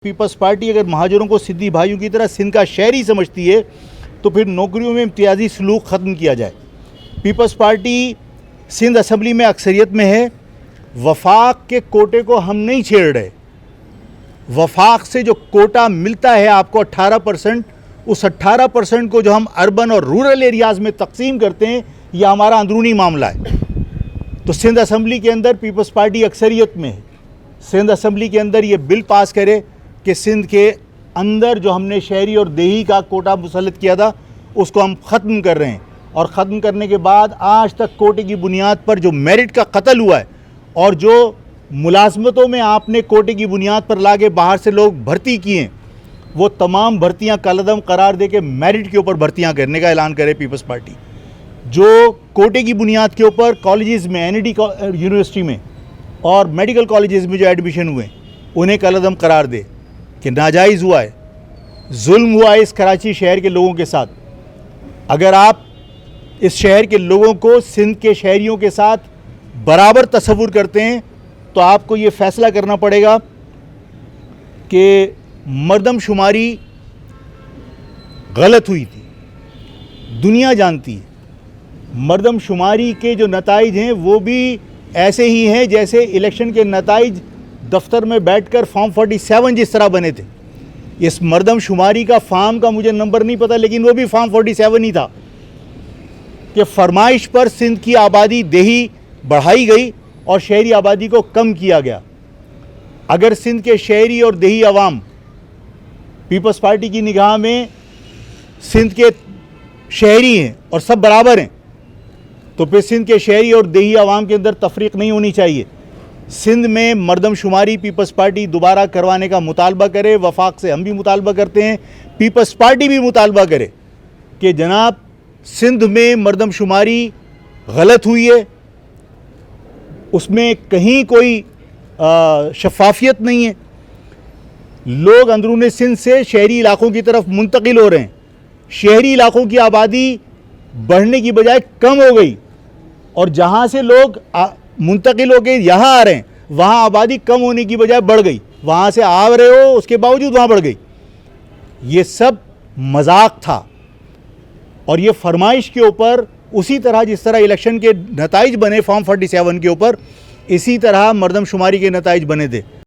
Peoples party अगर महाजरों को सिद्दी भाइयों की तरह सिंध का शहरी समझती है तो फिर नौकरियों में इम्तियाजी सलूक ख़त्म किया जाए। पीपल्स पार्टी सिंध असम्बली में अक्सरियत में है। वफाक के कोटे को हम नहीं छेड़ रहे। वफाक से जो कोटा मिलता है आपको 18%, उस 18% को जो हम अर्बन और रूरल एरियाज़ में तकसीम करते हैं, यह हमारा अंदरूनी मामला है। तो सिंध असम्बली के अंदर पीपल्स पार्टी अक्सरियत में है। सिंध असम्बली के अंदर ये बिल पास करे कि सिंध के अंदर जो हमने शहरी और देही का कोटा मुसल्लत किया था उसको हम ख़त्म कर रहे हैं। और ख़त्म करने के बाद आज तक कोटे की बुनियाद पर जो मेरिट का कत्ल हुआ है और जो मुलाजमतों में आपने कोटे की बुनियाद पर लाके बाहर से लोग भर्ती किए, वो तमाम भर्तियां कलअदम करार दे के मेरिट के ऊपर भर्तियां करने का ऐलान करे पीपल्स पार्टी। जो कोटे की बुनियाद के ऊपर कॉलेजेस में, एनईडी यूनिवर्सिटी में और मेडिकल कॉलेजेस में जो एडमिशन हुए उन्हें कलअदम करार दे कि नाजायज़ हुआ है, जुल्म हुआ है इस कराची शहर के लोगों के साथ। अगर आप इस शहर के लोगों को सिंध के शहरियों के साथ बराबर तस्वुर करते हैं तो आपको ये फ़ैसला करना पड़ेगा कि मरदमशुमारी गलत हुई थी। दुनिया जानती है मरदमशुमारी के जो नताइज हैं वो भी ऐसे ही हैं जैसे इलेक्शन के नताइज दफ्तर में बैठकर फॉर्म 47 जिस तरह बने थे। इस मरदमशुमारी का फार्म का मुझे नंबर नहीं पता, लेकिन वो भी फॉर्म 47 ही था कि फरमाइश पर सिंध की आबादी देही बढ़ाई गई और शहरी आबादी को कम किया गया। अगर सिंध के शहरी और देही अवाम पीपल्स पार्टी की निगाह में सिंध के शहरी हैं और सब बराबर हैं, तो फिर सिंध के शहरी और देही अवाम के अंदर तफरीक नहीं होनी चाहिए। सिंध में मरदमशुमारी पीपल्स पार्टी दोबारा करवाने का मुतालबा करे। वफाक से हम भी मुतालबा करते हैं, पीपल्स पार्टी भी मुतालबा करे कि जनाब सिंध में मरदमशुमारी गलत हुई है, उसमें कहीं कोई शफाफियत नहीं है। लोग अंदरून सिंध से शहरी इलाकों की तरफ मुंतकिल हो रहे हैं। शहरी इलाकों की आबादी बढ़ने की बजाय कम हो गई और जहाँ से लोग मुंतकिल होकर यहाँ आ रहे हैं वहाँ आबादी कम होने की बजाय बढ़ गई। वहाँ से आ रहे हो उसके बावजूद वहाँ बढ़ गई। ये सब मजाक था और ये फरमाइश के ऊपर उसी तरह जिस तरह इलेक्शन के नताइज बने फॉर्म 47 के ऊपर, इसी तरह मरदमशुमारी के नताइज बने थे।